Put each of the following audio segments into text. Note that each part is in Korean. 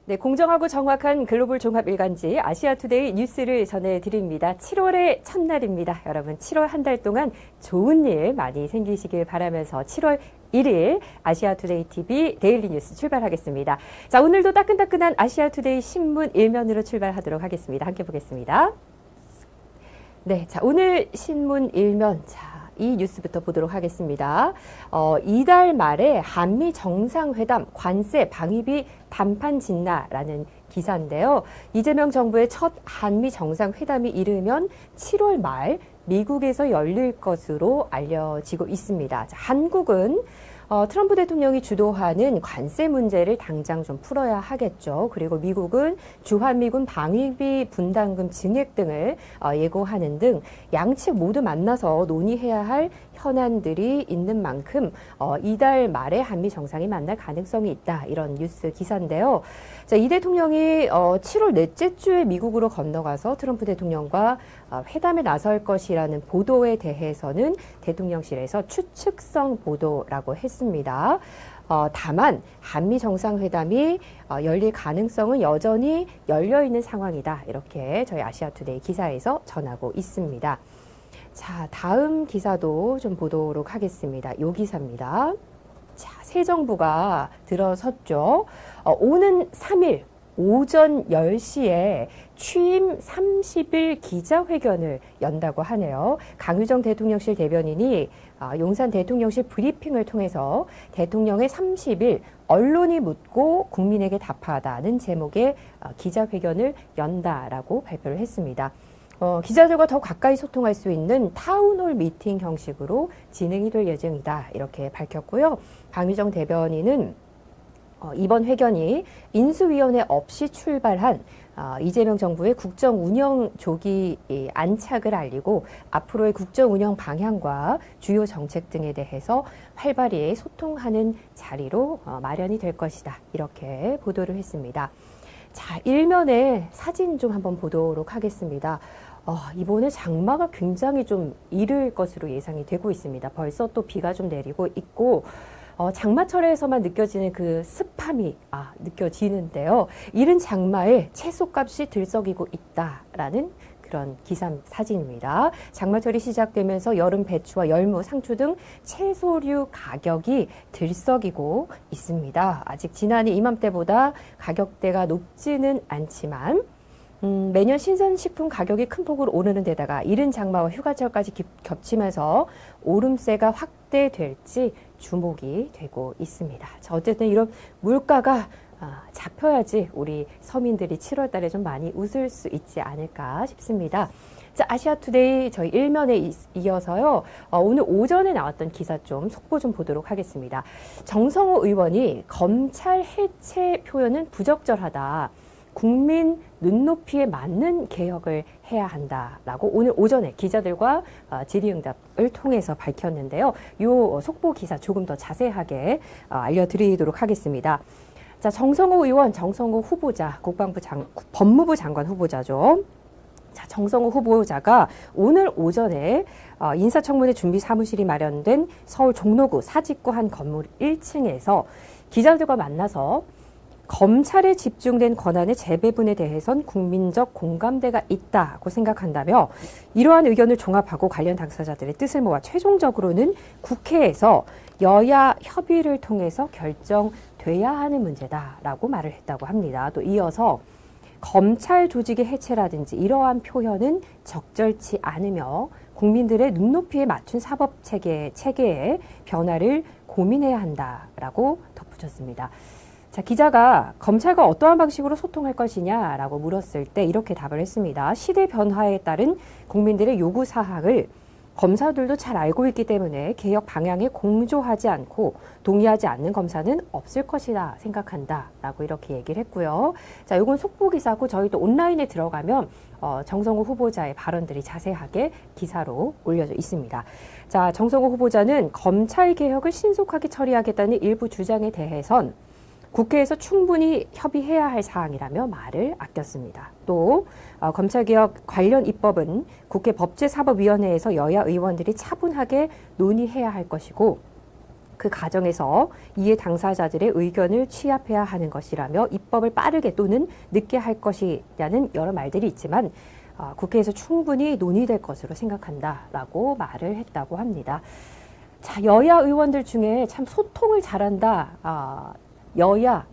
네, 공정하고 정확한 글로벌 종합 일간지 아시아투데이 뉴스를 전해드립니다. 7월의 첫날입니다. 여러분 7월 한 달 동안 좋은 일 많이 생기시길 바라면서 7월 1일 아시아투데이 TV 데일리 뉴스 출발하겠습니다. 자, 오늘도 따끈따끈한 아시아투데이 신문 일면으로 출발하도록 하겠습니다. 함께 보겠습니다. 네, 자, 오늘 신문 일면. 이 뉴스부터 보도록 하겠습니다. 이달 말에 한미 정상회담 관세 방위비 단판 진나라는 기사인데요. 이재명 정부의 첫 한미 정상회담이 이르면 7월 말 미국에서 열릴 것으로 알려지고 있습니다. 자, 한국은 트럼프 대통령이 주도하는 관세 문제를 당장 좀 풀어야 하겠죠. 그리고 미국은 주한미군 방위비 분담금 증액 등을 예고하는 등 양측 모두 만나서 논의해야 할 현안들이 있는 만큼 이달 말에 한미 정상이 만날 가능성이 있다. 이런 뉴스 기사인데요. 자, 이 대통령이 7월 넷째 주에 미국으로 건너가서 트럼프 대통령과 회담에 나설 것이라는 보도에 대해서는 대통령실에서 추측성 보도라고 했습니다. 다만 한미 정상회담이 열릴 가능성은 여전히 열려있는 상황이다. 이렇게 저희 아시아투데이 기사에서 전하고 있습니다. 자, 다음 기사도 좀 보도록 하겠습니다. 요 기사입니다. 자, 새 정부가 들어섰죠. 오는 3일 오전 10시에 취임 30일 기자회견을 연다고 하네요. 강유정 대통령실 대변인이 용산 대통령실 브리핑을 통해서 대통령의 30일 언론이 묻고 국민에게 답하다는 제목의 기자회견을 연다라고 발표를 했습니다. 기자들과 더 가까이 소통할 수 있는 타운홀 미팅 형식으로 진행이 될 예정이다. 이렇게 밝혔고요. 강유정 대변인은 이번 회견이 인수위원회 없이 출발한 이재명 정부의 국정 운영 조기 안착을 알리고 앞으로의 국정 운영 방향과 주요 정책 등에 대해서 활발히 소통하는 자리로 마련이 될 것이다. 이렇게 보도를 했습니다. 자, 일면에 사진 좀 한번 보도록 하겠습니다. 이번에 장마가 굉장히 좀 이를 것으로 예상이 되고 있습니다. 벌써 또 비가 좀 내리고 있고 장마철에서만 느껴지는 그 습함이 느껴지는데요. 이른 장마에 채소값이 들썩이고 있다라는 그런 사진입니다. 장마철이 시작되면서 여름 배추와 열무, 상추 등 채소류 가격이 들썩이고 있습니다. 아직 지난해 이맘때보다 가격대가 높지는 않지만 매년 신선식품 가격이 큰 폭으로 오르는 데다가 이른 장마와 휴가철까지 겹치면서 오름세가 확대될지 주목이 되고 있습니다. 자, 어쨌든 이런 물가가 잡혀야지 우리 서민들이 7월 달에 좀 많이 웃을 수 있지 않을까 싶습니다. 자, 아시아투데이 저희 일면에 이어서요. 오늘 오전에 나왔던 기사 좀 속보 좀 보도록 하겠습니다. 정성호 의원이 검찰 해체 표현은 부적절하다. 국민 눈높이에 맞는 개혁을 해야 한다라고 오늘 오전에 기자들과 질의응답을 통해서 밝혔는데요. 이 속보 기사 조금 더 자세하게 알려드리도록 하겠습니다. 자, 정성호 의원, 정성호 후보자, 법무부 장관 후보자죠. 자, 정성호 후보자가 오늘 오전에 인사청문회 준비 사무실이 마련된 서울 종로구 사직구 한 건물 1층에서 기자들과 만나서 검찰에 집중된 권한의 재배분에 대해선 국민적 공감대가 있다고 생각한다며 이러한 의견을 종합하고 관련 당사자들의 뜻을 모아 최종적으로는 국회에서 여야 협의를 통해서 결정돼야 하는 문제다라고 말을 했다고 합니다. 또 이어서 검찰 조직의 해체라든지 이러한 표현은 적절치 않으며 국민들의 눈높이에 맞춘 사법 체계의 변화를 고민해야 한다라고 덧붙였습니다. 자, 기자가 검찰과 어떠한 방식으로 소통할 것이냐라고 물었을 때 이렇게 답을 했습니다. 시대 변화에 따른 국민들의 요구 사항을 검사들도 잘 알고 있기 때문에 개혁 방향에 공조하지 않고 동의하지 않는 검사는 없을 것이다 생각한다라고 이렇게 얘기를 했고요. 자, 이건 속보 기사고 저희도 온라인에 들어가면 정성호 후보자의 발언들이 자세하게 기사로 올려져 있습니다. 자, 정성호 후보자는 검찰 개혁을 신속하게 처리하겠다는 일부 주장에 대해선 국회에서 충분히 협의해야 할 사항이라며 말을 아꼈습니다. 또 검찰개혁 관련 입법은 국회 법제사법위원회에서 여야 의원들이 차분하게 논의해야 할 것이고 그 과정에서 이해 당사자들의 의견을 취합해야 하는 것이라며 입법을 빠르게 또는 늦게 할 것이라는 여러 말들이 있지만 국회에서 충분히 논의될 것으로 생각한다라고 말을 했다고 합니다. 자, 여야 의원들 중에 참 소통을 잘한다, 여야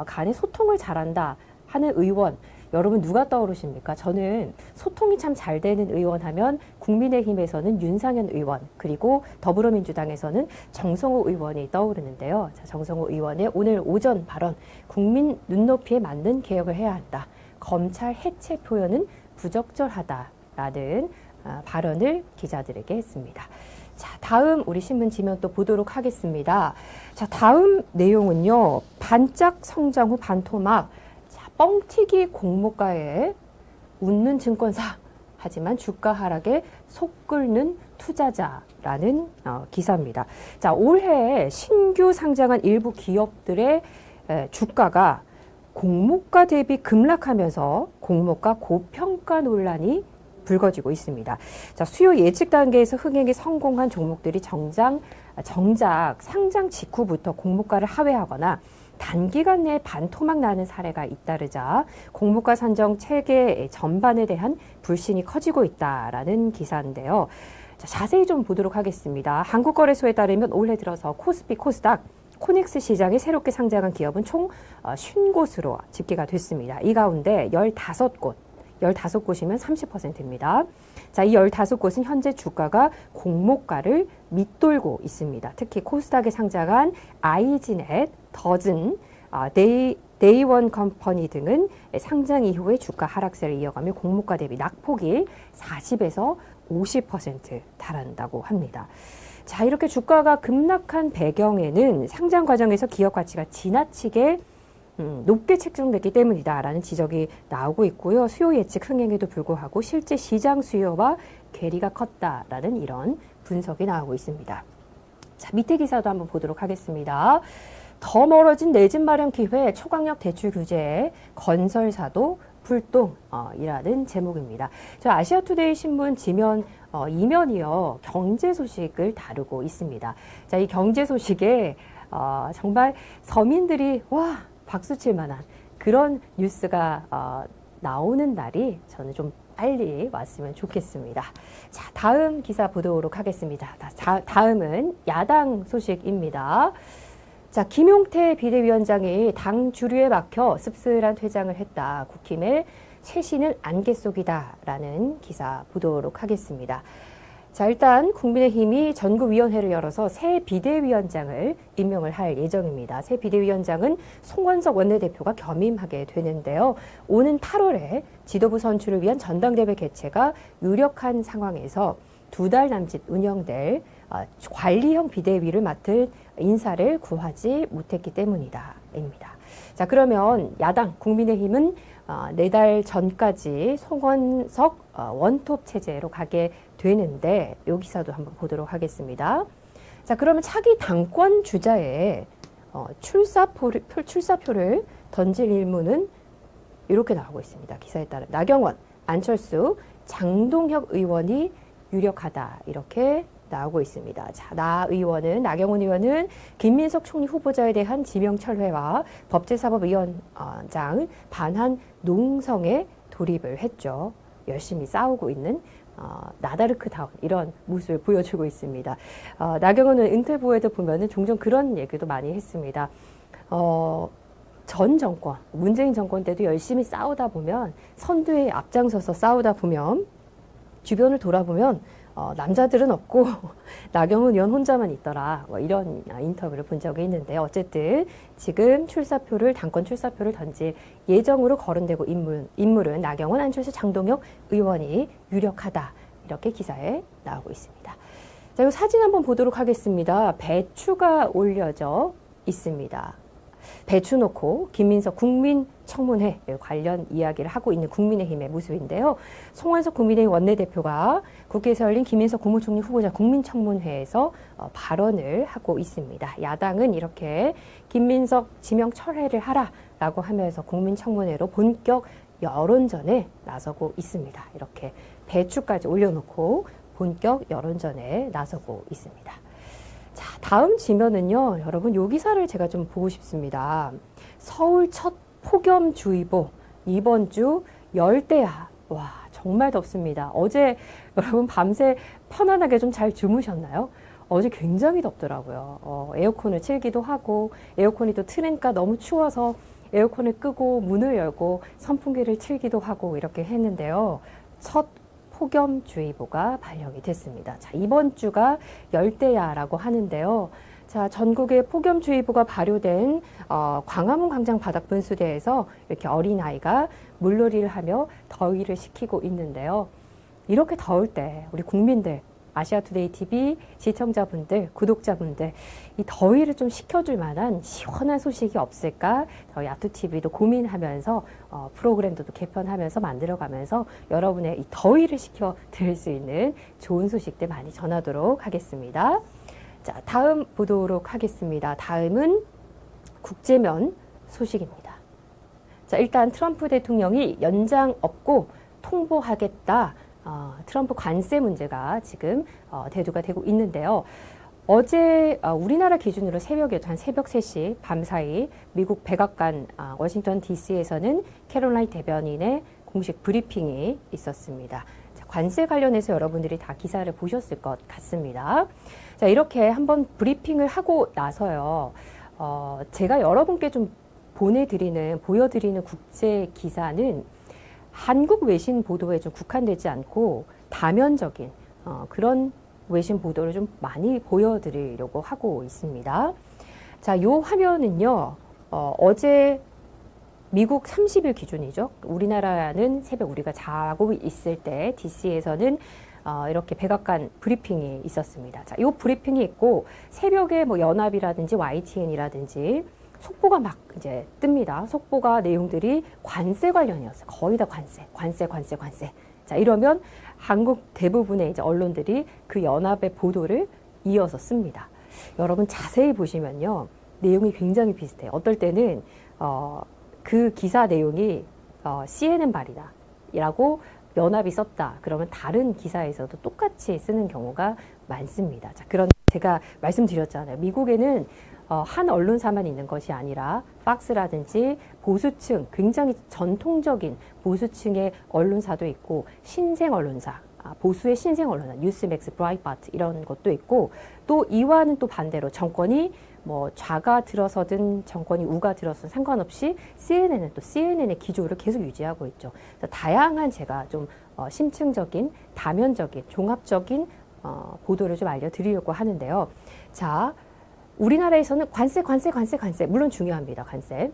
간의 소통을 잘한다 하는 의원, 여러분 누가 떠오르십니까? 저는 소통이 참 잘 되는 의원 하면 국민의힘에서는 윤상현 의원, 그리고 더불어민주당에서는 정성호 의원이 떠오르는데요. 자, 정성호 의원의 오늘 오전 발언, 국민 눈높이에 맞는 개혁을 해야 한다. 검찰 해체 표현은 부적절하다라는 발언을 기자들에게 했습니다. 자, 다음 우리 신문 지면 또 보도록 하겠습니다. 자, 다음 내용은요. 반짝 성장 후 반토막, 뻥튀기 공모가에 웃는 증권사, 하지만 주가 하락에 속 끓는 투자자라는 기사입니다. 자, 올해 신규 상장한 일부 기업들의 주가가 공모가 대비 급락하면서 공모가 고평가 논란이 불거지고 있습니다. 자, 수요 예측 단계에서 흥행에 성공한 종목들이 정작 상장 직후부터 공모가를 하회하거나 단기간 내에 반토막 나는 사례가 잇따르자 공모가 산정 체계 전반에 대한 불신이 커지고 있다라는 기사인데요. 자, 자세히 좀 보도록 하겠습니다. 한국거래소에 따르면 올해 들어서 코스피, 코스닥, 코넥스 시장에 새롭게 상장한 기업은 총 50곳으로 집계가 됐습니다. 이 가운데 15곳이면 30%입니다. 자, 이 15곳은 현재 주가가 공모가를 밑돌고 있습니다. 특히 코스닥에 상장한 아이지넷, 더즌, 데이원 컴퍼니 등은 상장 이후에 주가 하락세를 이어가며 공모가 대비 낙폭이 40에서 50% 달한다고 합니다. 자, 이렇게 주가가 급락한 배경에는 상장 과정에서 기업 가치가 지나치게 높게 책정됐기 때문이다라는 지적이 나오고 있고요. 수요 예측 흥행에도 불구하고 실제 시장 수요와 괴리가 컸다라는 이런 분석이 나오고 있습니다. 자, 밑에 기사도 한번 보도록 하겠습니다. 더 멀어진 내 집 마련 기회, 초강력 대출 규제, 건설사도 불똥이라는 제목입니다. 저 아시아투데이 신문 지면 2면이요. 경제 소식을 다루고 있습니다. 자, 이 경제 소식에 정말 서민들이 와 박수 칠 만한 그런 뉴스가 나오는 날이 저는 좀 빨리 왔으면 좋겠습니다. 자, 다음 기사 보도록 하겠습니다. 다음은 야당 소식입니다. 자, 김용태 비대위원장이 당 주류에 막혀 씁쓸한 퇴장을 했다. 국힘의 최신은 안개 속이다라는 기사 보도록 하겠습니다. 자, 일단 국민의힘이 전국위원회를 열어서 새 비대위원장을 임명을 할 예정입니다. 새 비대위원장은 송원석 원내대표가 겸임하게 되는데요. 오는 8월에 지도부 선출을 위한 전당대회 개최가 유력한 상황에서 2달 남짓 운영될 관리형 비대위를 맡을 인사를 구하지 못했기 때문이다. 입니다. 자, 그러면 야당 국민의힘은 4달 전까지 송원석 원톱 체제로 가게 되는데 이 기사도 한번 보도록 하겠습니다. 자, 그러면 차기 당권 주자의 출사표를 던질 일문은 이렇게 나오고 있습니다. 기사에 따라 나경원, 안철수, 장동혁 의원이 유력하다 이렇게 나오고 있습니다. 자, 나경원 의원은 김민석 총리 후보자에 대한 지명 철회와 법제사법위원장 반환 농성에 돌입을 했죠. 열심히 싸우고 있는 나다르크다운 이런 모습을 보여주고 있습니다. 나경원은 은퇴부에도 보면은 종종 그런 얘기도 많이 했습니다. 전 정권, 문재인 정권 때도 열심히 싸우다 보면 선두에 앞장서서 싸우다 보면 주변을 돌아보면 남자들은 없고 나경원 의원 혼자만 있더라. 뭐 이런 인터뷰를 본 적이 있는데 어쨌든 지금 당권 출사표를 던질 예정으로 거론되고 인물은 나경원, 안철수, 장동혁 의원이 유력하다. 이렇게 기사에 나오고 있습니다. 자, 이 사진 한번 보도록 하겠습니다. 배추가 올려져 있습니다. 배추 놓고 김민석 국민청문회 관련 이야기를 하고 있는 국민의힘의 모습인데요. 송원석 국민의힘 원내대표가 국회에서 열린 김민석 국무총리 후보자 국민청문회에서 발언을 하고 있습니다. 야당은 이렇게 김민석 지명 철회를 하라라고 하면서 국민청문회로 본격 여론전에 나서고 있습니다. 이렇게 배추까지 올려놓고 본격 여론전에 나서고 있습니다. 자, 다음 지면은요, 여러분, 요 기사를 제가 좀 보고 싶습니다. 서울 첫 폭염주의보, 이번 주 열대야. 와, 정말 덥습니다. 어제 여러분 밤새 편안하게 좀 잘 주무셨나요? 어제 굉장히 덥더라고요. 에어컨을 틀기도 하고, 에어컨이 또 트니까 너무 추워서 에어컨을 끄고 문을 열고 선풍기를 틀기도 하고 이렇게 했는데요. 첫 폭염주의보가 발령이 됐습니다. 자, 이번 주가 열대야라고 하는데요. 자, 전국에 폭염주의보가 발효된 광화문 광장 바닥 분수대에서 이렇게 어린아이가 물놀이를 하며 더위를 식히고 있는데요. 이렇게 더울 때 우리 국민들, 아시아투데이 TV 시청자분들, 구독자분들, 이 더위를 좀 식혀줄 만한 시원한 소식이 없을까? 저희 아투TV도 고민하면서 프로그램도 개편하면서 만들어가면서 여러분의 이 더위를 식혀드릴 수 있는 좋은 소식들 많이 전하도록 하겠습니다. 자, 다음 보도록 하겠습니다. 다음은 국제면 소식입니다. 자, 일단 트럼프 대통령이 연장 없고 통보하겠다. 트럼프 관세 문제가 지금 대두가 되고 있는데요. 어제 우리나라 기준으로 새벽이었죠. 한 새벽 3시 밤사이 미국 백악관 워싱턴 DC에서는 캐롤라인 대변인의 공식 브리핑이 있었습니다. 자, 관세 관련해서 여러분들이 다 기사를 보셨을 것 같습니다. 자, 이렇게 한번 브리핑을 하고 나서요. 제가 여러분께 좀 보여드리는 국제 기사는 한국 외신 보도에 좀 국한되지 않고 다면적인 그런 외신 보도를 좀 많이 보여드리려고 하고 있습니다. 자, 요 화면은요, 어제 미국 30일 기준이죠. 우리나라는 새벽 우리가 자고 있을 때 DC에서는 이렇게 백악관 브리핑이 있었습니다. 자, 요 브리핑이 있고 새벽에 뭐 연합이라든지 YTN이라든지 속보가 막 이제 뜹니다. 속보가 내용들이 관세 관련이었어요. 거의 다 관세. 자, 이러면 한국 대부분의 이제 언론들이 그 연합의 보도를 이어서 씁니다. 여러분 자세히 보시면요. 내용이 굉장히 비슷해요. 어떨 때는, 그 기사 내용이, CNN 발이다. 라고 연합이 썼다. 그러면 다른 기사에서도 똑같이 쓰는 경우가 많습니다. 자, 그런 제가 말씀드렸잖아요. 미국에는 한 언론사만 있는 것이 아니라 박스라든지 보수층, 굉장히 전통적인 보수층의 언론사도 있고 신생 언론사, 보수의 신생 언론사, 뉴스맥스, 브라이트바트 이런 것도 있고 또 이와는 또 반대로 정권이 뭐 좌가 들어서든 정권이 우가 들어서든 상관없이 CNN은 또 CNN의 기조를 계속 유지하고 있죠. 다양한 제가 좀 심층적인, 다면적인, 종합적인 보도를 좀 알려드리려고 하는데요. 자, 우리나라에서는 관세 물론 중요합니다. 관세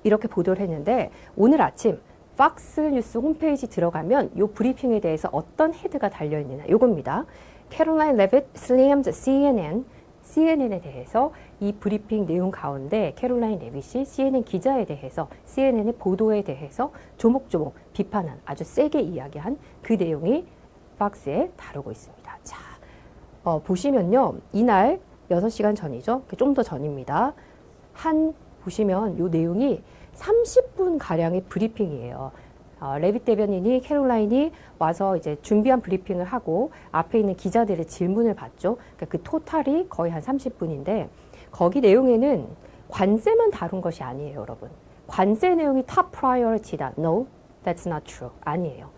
이렇게 보도를 했는데 오늘 아침 팍스 뉴스 홈페이지 들어가면 이 브리핑에 대해서 어떤 헤드가 달려있느냐 요겁니다. 캐롤라인 레빗 슬램드 CNN에 대해서 이 브리핑 내용 가운데 캐롤라인 레빗이 CNN 기자에 대해서 CNN의 보도에 대해서 조목조목 비판한 아주 세게 이야기한 그 내용이 팍스에 다루고 있습니다. 자, 보시면요. 이날 6시간 전이죠. 좀 더 전입니다. 보시면 이 내용이 30분 가량의 브리핑이에요. 레빗 대변인이 캐롤라인이 와서 이제 준비한 브리핑을 하고 앞에 있는 기자들의 질문을 받죠. 그러니까 그 토탈이 거의 한 30분인데 거기 내용에는 관세만 다룬 것이 아니에요, 여러분. 관세 내용이 top priority다. No, that's not true. 아니에요.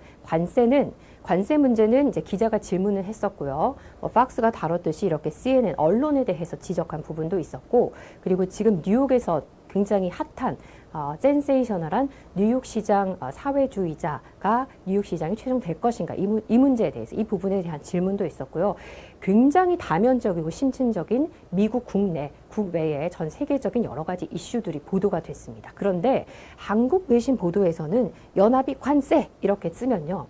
관세 문제는 이제 기자가 질문을 했었고요. 팍스가 다뤘듯이 이렇게 CNN 언론에 대해서 지적한 부분도 있었고, 그리고 지금 뉴욕에서 굉장히 핫한 센세이셔널한 뉴욕시장 사회주의자가 뉴욕시장이 최종될 것인가 이 문제에 대해서 이 부분에 대한 질문도 있었고요. 굉장히 다면적이고 심층적인 미국 국내, 국외의 전 세계적인 여러 가지 이슈들이 보도가 됐습니다. 그런데 한국 외신 보도에서는 연합이 관세 이렇게 쓰면요.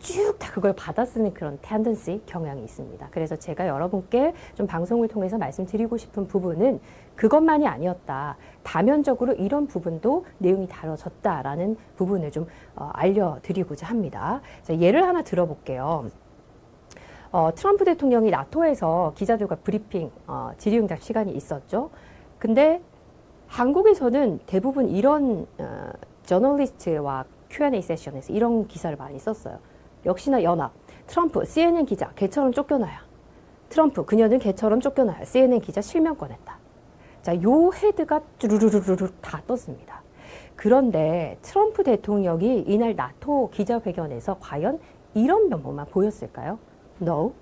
쭉 다 그걸 받아쓰는 그런 텐던시 경향이 있습니다. 그래서 제가 여러분께 좀 방송을 통해서 말씀드리고 싶은 부분은 그것만이 아니었다. 다면적으로 이런 부분도 내용이 다뤄졌다라는 부분을 좀 알려드리고자 합니다. 자, 예를 하나 들어볼게요. 트럼프 대통령이 나토에서 기자들과 브리핑, 질의응답 시간이 있었죠. 근데 한국에서는 대부분 이런 저널리스트와 Q&A 세션에서 이런 기사를 많이 썼어요. 역시나 연합, 트럼프, CNN 기자, 개처럼 쫓겨나야. 트럼프, 그녀는 개처럼 쫓겨나요. CNN 기자 실명 꺼냈다. 자, 요 헤드가 쭈루루루루 다 떴습니다. 그런데 트럼프 대통령이 이날 나토 기자회견에서 과연 이런 면모만 보였을까요? No.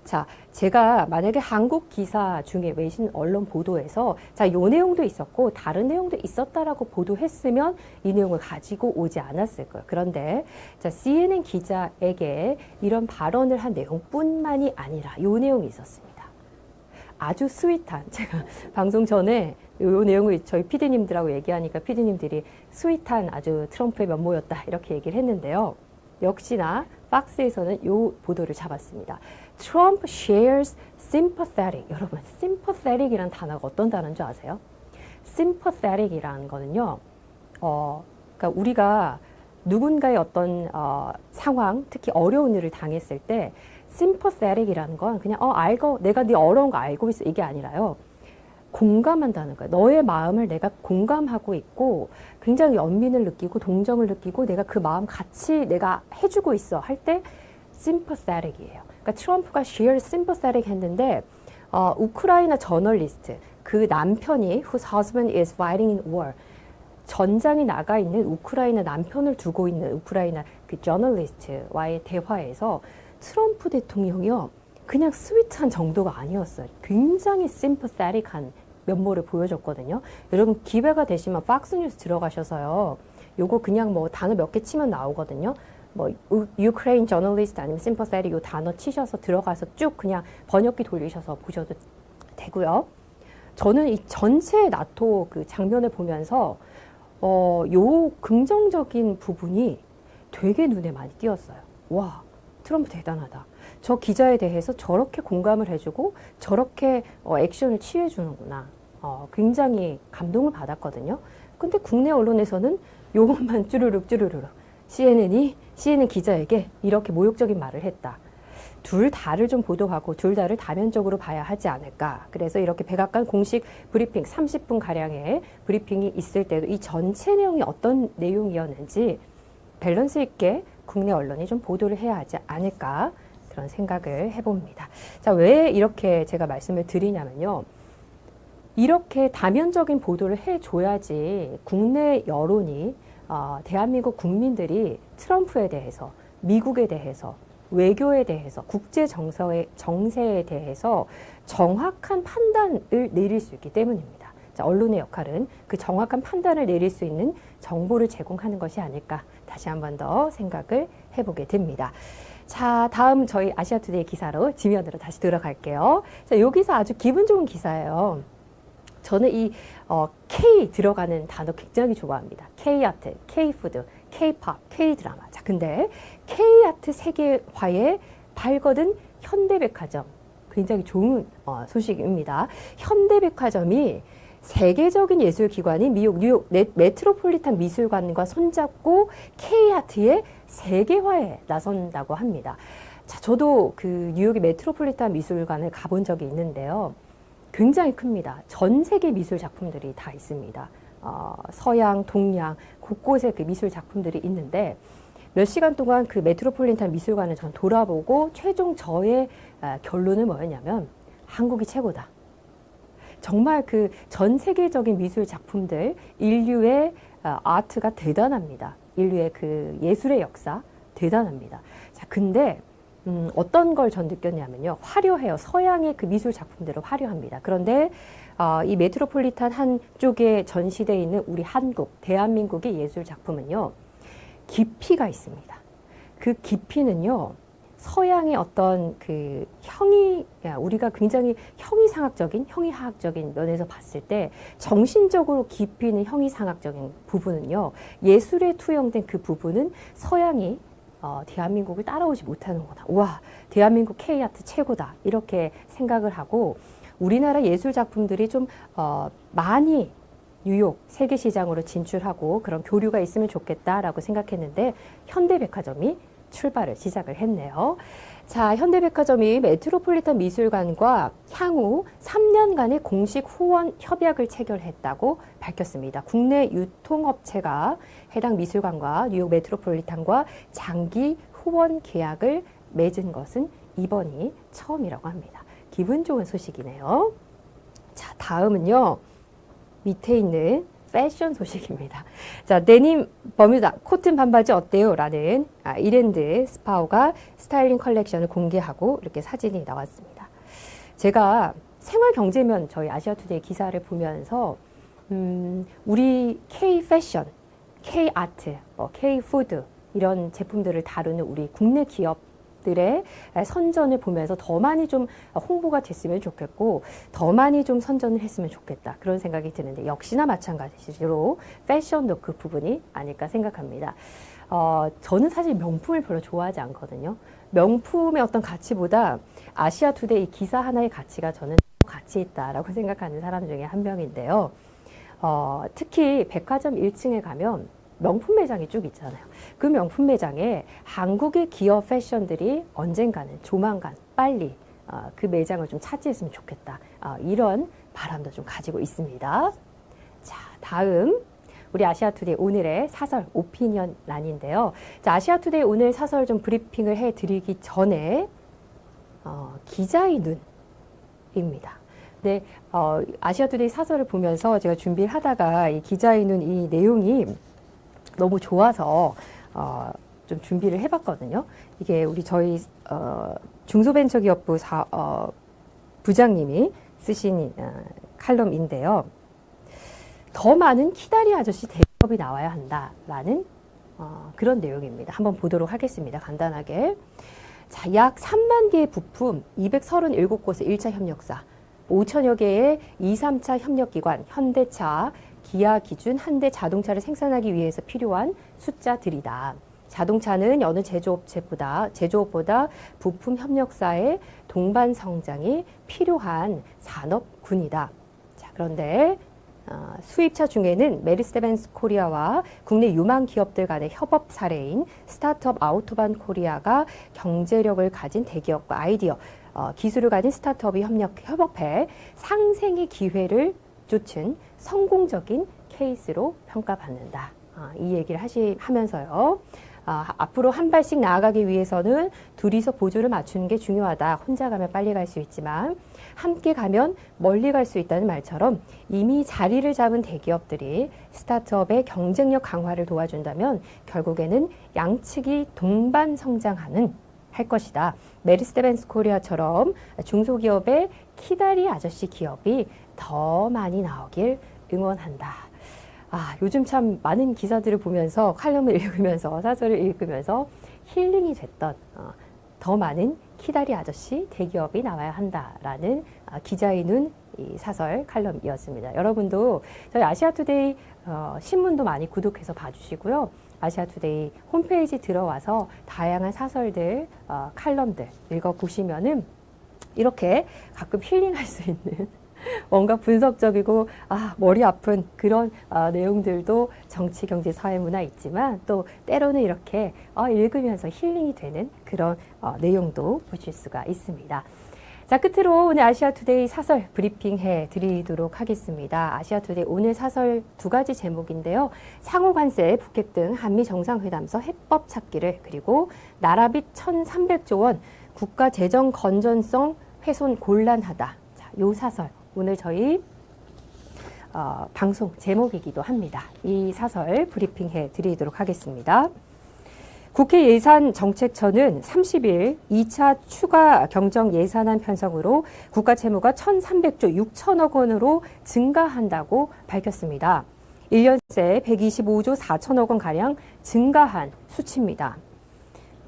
자, 제가 만약에 한국 기사 중에 외신 언론 보도에서 자, 요 내용도 있었고 다른 내용도 있었다라고 보도했으면 이 내용을 가지고 오지 않았을 거예요. 그런데 자, CNN 기자에게 이런 발언을 한 내용뿐만이 아니라 요 내용이 있었습니다. 아주 스윗한, 제가 방송 전에 요 내용을 저희 PD님들하고 얘기하니까 PD님들이 스윗한 아주 트럼프의 면모였다 이렇게 얘기를 했는데요. 역시나 박스에서는 요 보도를 잡았습니다. Trump shares sympathetic. 여러분, sympathetic이라는 단어가 어떤 단어인 줄 아세요? sympathetic이라는 거는요, 그러니까 우리가 누군가의 어떤 상황, 특히 어려운 일을 당했을 때 sympathetic이라는 건 그냥 알고 내가 네 어려운 거 알고 있어 이게 아니라요. 공감한다는 거예요. 너의 마음을 내가 공감하고 있고 굉장히 연민을 느끼고 동정을 느끼고 내가 그 마음 같이 내가 해주고 있어 할 때 sympathetic이에요. 그러니까 트럼프가 share sympathetic 했는데 우크라이나 저널리스트 그 남편이 whose husband is fighting in war 전장에 나가 있는 우크라이나 남편을 두고 있는 우크라이나 그 저널리스트와의 대화에서 트럼프 대통령이요 그냥 스윗한 정도가 아니었어요. 굉장히 sympathetic한 면모를 보여줬거든요. 여러분 기회가 되시면 박스뉴스 들어가셔서요. 요거 그냥 뭐 단어 몇 개 치면 나오거든요. 뭐 Ukraine journalist 아니면 sympathetic 요 단어 치셔서 들어가서 쭉 그냥 번역기 돌리셔서 보셔도 되고요. 저는 이 전체 나토 그 장면을 보면서 요 긍정적인 부분이 되게 눈에 많이 띄었어요. 와, 트럼프 대단하다. 저 기자에 대해서 저렇게 공감을 해주고 저렇게 액션을 취해주는구나. 굉장히 감동을 받았거든요. 근데 국내 언론에서는 요것만 쭈르륵 CNN 기자에게 이렇게 모욕적인 말을 했다. 둘 다를 좀 보도하고 둘 다를 다면적으로 봐야 하지 않을까. 그래서 이렇게 백악관 공식 브리핑 30분 가량의 브리핑이 있을 때도 이 전체 내용이 어떤 내용이었는지 밸런스 있게 국내 언론이 좀 보도를 해야 하지 않을까. 그런 생각을 해봅니다. 자, 왜 이렇게 제가 말씀을 드리냐면요. 이렇게 다면적인 보도를 해줘야지 국내 여론이 대한민국 국민들이 트럼프에 대해서, 미국에 대해서, 외교에 대해서, 국제 정세에 대해서 정확한 판단을 내릴 수 있기 때문입니다. 자, 언론의 역할은 그 정확한 판단을 내릴 수 있는 정보를 제공하는 것이 아닐까 다시 한 번 더 생각을 해보게 됩니다. 자, 다음 저희 아시아투데이 기사로 지면으로 다시 들어갈게요. 자, 요 기사 아주 기분 좋은 기사예요. 저는 이 K 들어가는 단어 굉장히 좋아합니다. K아트, K푸드, K팝, K드라마. 자, 근데 K아트 세계화에 발거든 현대백화점. 굉장히 좋은 소식입니다. 현대백화점이 세계적인 예술기관인 뉴욕 메트로폴리탄 미술관과 손잡고 K아트의 세계화에 나선다고 합니다. 자, 저도 그 뉴욕의 메트로폴리탄 미술관을 가본 적이 있는데요. 굉장히 큽니다. 전 세계 미술 작품들이 다 있습니다. 서양, 동양, 곳곳에 그 미술 작품들이 있는데 몇 시간 동안 그 메트로폴리탄 미술관을 전 돌아보고 최종 저의 결론은 뭐였냐면 한국이 최고다. 정말 그 전 세계적인 미술 작품들, 인류의 아트가 대단합니다. 인류의 그 예술의 역사 대단합니다. 자, 근데 어떤 걸 전 느꼈냐면요. 화려해요. 서양의 그 미술 작품들은 화려합니다. 그런데 이 메트로폴리탄 한쪽에 전시되어 있는 우리 한국, 대한민국의 예술 작품은요. 깊이가 있습니다. 그 깊이는요. 서양의 어떤 그 우리가 굉장히 형이상학적인 면에서 봤을 때 정신적으로 깊이 있는 형이상학적인 부분은요. 예술에 투영된 그 부분은 서양이 대한민국을 따라오지 못하는구나. 와, 대한민국 K아트 최고다. 이렇게 생각을 하고 우리나라 예술 작품들이 좀 많이 뉴욕 세계시장으로 진출하고 그런 교류가 있으면 좋겠다라고 생각했는데 현대백화점이 출발을 시작을 했네요. 자, 현대백화점이 메트로폴리탄 미술관과 향후 3년간의 공식 후원 협약을 체결했다고 밝혔습니다. 국내 유통업체가 해당 미술관과 뉴욕 메트로폴리탄과 장기 후원 계약을 맺은 것은 이번이 처음이라고 합니다. 기분 좋은 소식이네요. 자, 다음은요. 밑에 있는 패션 소식입니다. 자, 데님 버뮤다 코튼 반바지 어때요? 라는 이랜드 스파우가 스타일링 컬렉션을 공개하고 이렇게 사진이 나왔습니다. 제가 생활경제면 저희 아시아투데이 기사를 보면서 우리 K 패션, K 아트, K 푸드 이런 제품들을 다루는 우리 국내 기업들의 선전을 보면서 더 많이 좀 홍보가 됐으면 좋겠고 더 많이 좀 선전을 했으면 좋겠다 그런 생각이 드는데 역시나 마찬가지로 패션도 그 부분이 아닐까 생각합니다. 저는 사실 명품을 별로 좋아하지 않거든요. 명품의 어떤 가치보다 아시아투데이 기사 하나의 가치가 저는 가치 있다라고 생각하는 사람 중에 한 명인데요. 특히 백화점 1층에 가면 명품 매장이 쭉 있잖아요. 그 명품 매장에 한국의 기업 패션들이 언젠가는 조만간 빨리 그 매장을 좀 차지했으면 좋겠다. 이런 바람도 좀 가지고 있습니다. 자, 다음 우리 아시아투데이 오늘의 사설 오피니언 란인데요. 자, 아시아투데이 오늘 사설 좀 브리핑을 해드리기 전에 기자의 눈입니다. 네, 아시아투데이 사설을 보면서 제가 준비를 하다가 이 기자의 눈 이 내용이 너무 좋아서 좀 준비를 해봤거든요. 이게 우리 저희 중소벤처기업부 부장님이 쓰신 칼럼인데요. 더 많은 키다리 아저씨 대기업이 나와야 한다라는 그런 내용입니다. 한번 보도록 하겠습니다. 간단하게. 자, 약 3만 개의 부품, 237곳의 1차 협력사, 5천여 개의 2, 3차 협력기관, 현대차, 기아 기준 한 대 자동차를 생산하기 위해서 필요한 숫자들이다. 자동차는 여느 제조업보다 부품 협력사의 동반 성장이 필요한 산업군이다. 자, 그런데 수입차 중에는 메르세데벤츠 코리아와 국내 유망 기업들 간의 협업 사례인 스타트업 아우토반 코리아가 경제력을 가진 대기업과 아이디어, 기술을 가진 스타트업이 협업해 상생의 기회를 쫓은 성공적인 케이스로 평가받는다. 이 얘기를 하면서요. 앞으로 한 발씩 나아가기 위해서는 둘이서 보조를 맞추는 게 중요하다. 혼자 가면 빨리 갈 수 있지만 함께 가면 멀리 갈 수 있다는 말처럼 이미 자리를 잡은 대기업들이 스타트업의 경쟁력 강화를 도와준다면 결국에는 양측이 동반 성장하는 할 것이다. 메르세데벤츠 코리아처럼 중소기업의 키다리 아저씨 기업이 더 많이 나오길 응원한다. 요즘 참 많은 기사들을 보면서 칼럼을 읽으면서 사설을 읽으면서 힐링이 됐던 더 많은 키다리 아저씨 대기업이 나와야 한다라는 기자의 눈 이 사설 칼럼이었습니다. 여러분도 저희 아시아투데이 신문도 많이 구독해서 봐주시고요. 아시아투데이 홈페이지 들어와서 다양한 사설들, 칼럼들 읽어보시면은 이렇게 가끔 힐링할 수 있는 뭔가 분석적이고 머리 아픈 그런 내용들도 정치, 경제, 사회, 문화 있지만 또 때로는 이렇게 읽으면서 힐링이 되는 그런 내용도 보실 수가 있습니다. 자, 끝으로 오늘 아시아투데이 사설 브리핑 해드리도록 하겠습니다. 아시아투데이 오늘 사설 두 가지 제목인데요. 상호관세, 북핵 등 한미정상회담서 해법 찾기를 그리고 나라빚 1,300조 원 국가 재정 건전성 훼손 곤란하다. 자, 요 사설 오늘 저희 방송 제목이기도 합니다. 이 사설 브리핑 해드리도록 하겠습니다. 국회 예산정책처는 30일 2차 추가 경정 예산안 편성으로 국가 채무가 1,300조 6천억 원으로 증가한다고 밝혔습니다. 1년 새 125조 4천억 원가량 증가한 수치입니다.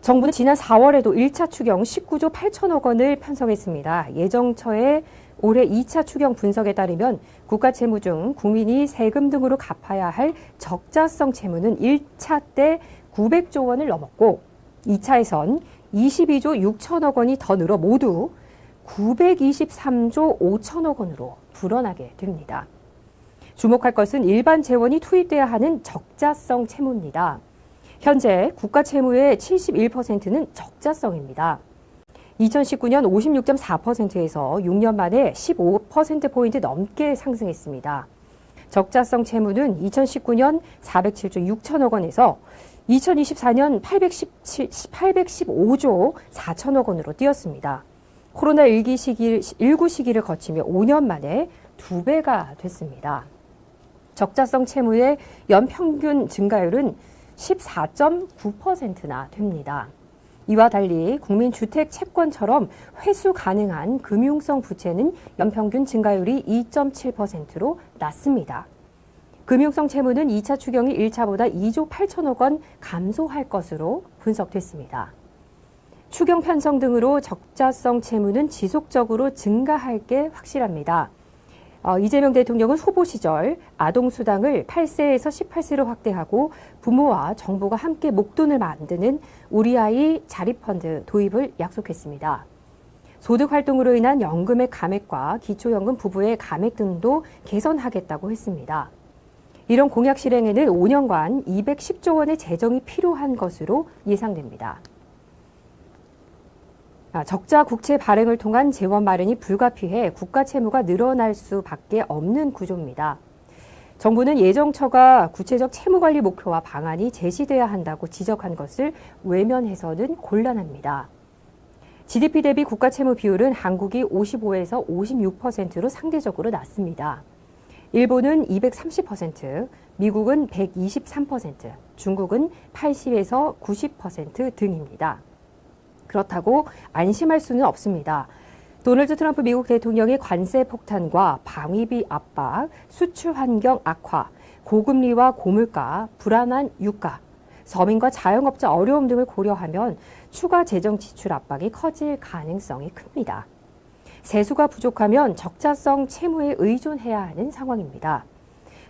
정부는 지난 4월에도 1차 추경 19조 8천억 원을 편성했습니다. 예정처의 올해 2차 추경 분석에 따르면 국가 채무 중 국민이 세금 등으로 갚아야 할 적자성 채무는 1차 때 900조 원을 넘었고 2차에선 22조 6천억 원이 더 늘어 모두 923조 5천억 원으로 불어나게 됩니다. 주목할 것은 일반 재원이 투입돼야 하는 적자성 채무입니다. 현재 국가 채무의 71%는 적자성입니다. 2019년 56.4%에서 6년 만에 15%포인트 넘게 상승했습니다. 적자성 채무는 2019년 407조 6천억 원에서 2024년 815조 4천억 원으로 뛰었습니다. 코로나 19 시기를 거치며 5년 만에 2배가 됐습니다. 적자성 채무의 연평균 증가율은 14.9%나 됩니다. 이와 달리 국민주택 채권처럼 회수 가능한 금융성 부채는 연평균 증가율이 2.7%로 낮습니다. 금융성 채무는 2차 추경이 1차보다 2조 8천억 원 감소할 것으로 분석됐습니다. 추경 편성 등으로 적자성 채무는 지속적으로 증가할 게 확실합니다. 이재명 대통령은 후보 시절 아동수당을 8세에서 18세로 확대하고 부모와 정부가 함께 목돈을 만드는 우리 아이 자립펀드 도입을 약속했습니다. 소득활동으로 인한 연금의 감액과 기초연금 부부의 감액 등도 개선하겠다고 했습니다. 이런 공약 실행에는 5년간 210조 원의 재정이 필요한 것으로 예상됩니다. 적자 국채 발행을 통한 재원 마련이 불가피해 국가 채무가 늘어날 수밖에 없는 구조입니다. 정부는 예정처가 구체적 채무관리 목표와 방안이 제시돼야 한다고 지적한 것을 외면해서는 곤란합니다. GDP 대비 국가 채무 비율은 한국이 55에서 56%로 상대적으로 낮습니다. 일본은 230%, 미국은 123%, 중국은 80에서 90% 등입니다. 그렇다고 안심할 수는 없습니다. 도널드 트럼프 미국 대통령의 관세 폭탄과 방위비 압박, 수출 환경 악화, 고금리와 고물가, 불안한 유가, 서민과 자영업자 어려움 등을 고려하면 추가 재정 지출 압박이 커질 가능성이 큽니다. 세수가 부족하면 적자성 채무에 의존해야 하는 상황입니다.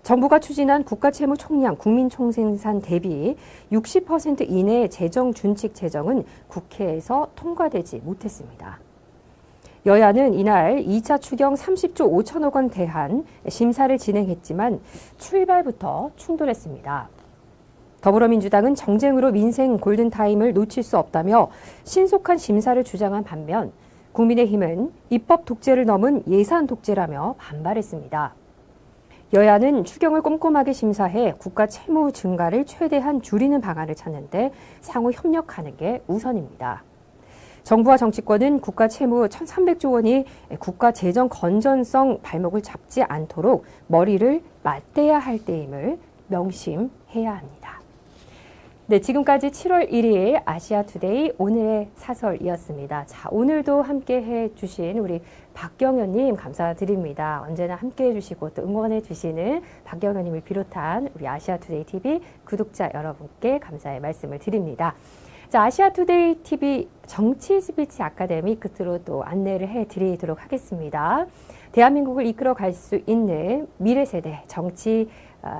정부가 추진한 국가채무 총량 국민총생산 대비 60% 이내의 재정 준칙 재정은 국회에서 통과되지 못했습니다. 여야는 이날 2차 추경 30조 5천억 원 대한 심사를 진행했지만 출발부터 충돌했습니다. 더불어민주당은 정쟁으로 민생 골든타임을 놓칠 수 없다며 신속한 심사를 주장한 반면 국민의힘은 입법 독재를 넘은 예산 독재라며 반발했습니다. 여야는 추경을 꼼꼼하게 심사해 국가 채무 증가를 최대한 줄이는 방안을 찾는데 상호 협력하는 게 우선입니다. 정부와 정치권은 국가 채무 1,300조 원이 국가 재정 건전성 발목을 잡지 않도록 머리를 맞대야 할 때임을 명심해야 합니다. 네, 지금까지 7월 1일 아시아투데이 오늘의 사설이었습니다. 자, 오늘도 함께 해주신 우리 박경현님 감사드립니다. 언제나 함께 해주시고 또 응원해주시는 박경현님을 비롯한 우리 아시아투데이 TV 구독자 여러분께 감사의 말씀을 드립니다. 자, 아시아투데이 TV 정치 스피치 아카데미 끝으로 또 안내를 해드리도록 하겠습니다. 대한민국을 이끌어갈 수 있는 미래 세대 정치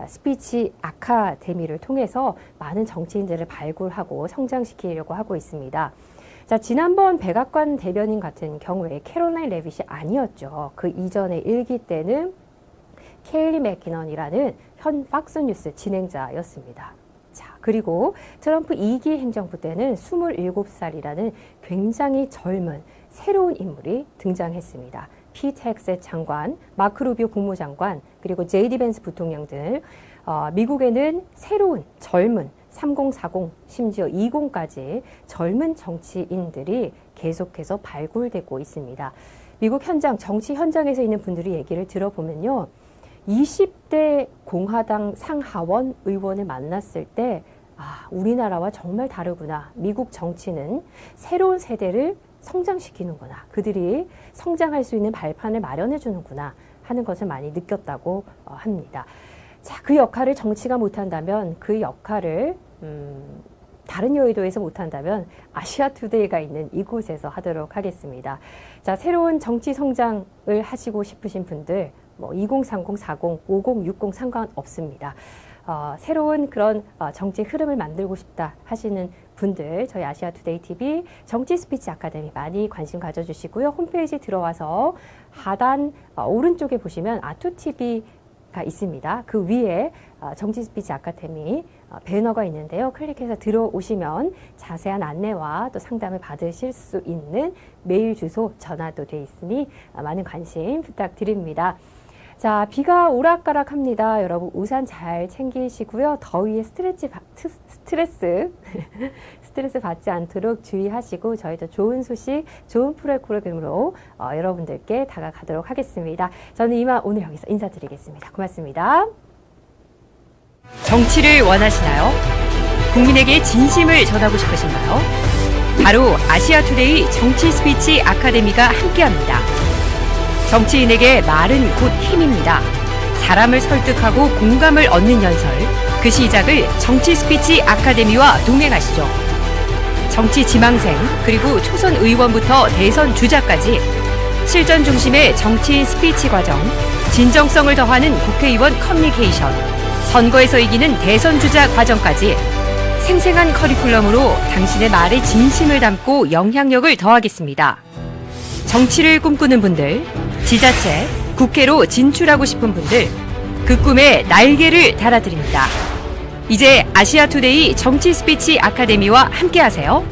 스피치 아카데미를 통해서 많은 정치인들을 발굴하고 성장시키려고 하고 있습니다. 자, 지난번 백악관 대변인 같은 경우에 캐롤라인 레빗이 아니었죠. 그 이전의 일기 때는 케일리 맥키넌이라는 현 팍스뉴스 진행자였습니다. 자, 그리고 트럼프 2기 행정부 때는 27살이라는 굉장히 젊은 새로운 인물이 등장했습니다. 피트 헥셋 장관, 마크 루비오 국무장관, 그리고 제이디 벤스 부통령 등 미국에는 새로운 젊은 3040, 심지어 20까지 젊은 정치인들이 계속해서 발굴되고 있습니다. 미국 현장, 정치 현장에서 있는 분들이 얘기를 들어보면요. 20대 공화당 상하원 의원을 만났을 때 우리나라와 정말 다르구나. 미국 정치는 새로운 세대를 성장시키는구나. 그들이 성장할 수 있는 발판을 마련해 주는구나 하는 것을 많이 느꼈다고 합니다. 자, 그 역할을 정치가 못한다면 그 역할을 다른 여의도에서 못한다면 아시아투데이가 있는 이곳에서 하도록 하겠습니다. 자, 새로운 정치 성장을 하시고 싶으신 분들 2030, 40, 50, 60 상관없습니다. 새로운 그런 정치 흐름을 만들고 싶다 하시는 분들 저희 아시아투데이 TV 정치 스피치 아카데미 많이 관심 가져주시고요. 홈페이지 들어와서 하단 오른쪽에 보시면 아투TV가 있습니다. 그 위에 정치 스피치 아카데미 배너가 있는데요. 클릭해서 들어오시면 자세한 안내와 또 상담을 받으실 수 있는 메일 주소, 전화도 돼 있으니 많은 관심 부탁드립니다. 자, 비가 오락가락합니다. 여러분 우산 잘 챙기시고요. 더위에 스트레스 받지 않도록 주의하시고 저희도 좋은 소식, 좋은 프로그램으로 여러분들께 다가가도록 하겠습니다. 저는 이만 오늘 여기서 인사드리겠습니다. 고맙습니다. 정치를 원하시나요? 국민에게 진심을 전하고 싶으신가요? 바로 아시아투데이 정치 스피치 아카데미가 함께합니다. 정치인에게 말은 곧 힘입니다. 사람을 설득하고 공감을 얻는 연설, 그 시작을 정치 스피치 아카데미와 동행하시죠. 정치 지망생, 그리고 초선 의원부터 대선 주자까지 실전 중심의 정치인 스피치 과정, 진정성을 더하는 국회의원 커뮤니케이션, 선거에서 이기는 대선 주자 과정까지 생생한 커리큘럼으로 당신의 말에 진심을 담고 영향력을 더하겠습니다. 정치를 꿈꾸는 분들, 지자체, 국회로 진출하고 싶은 분들, 그 꿈에 날개를 달아드립니다. 이제 아시아투데이 정치 스피치 아카데미와 함께하세요.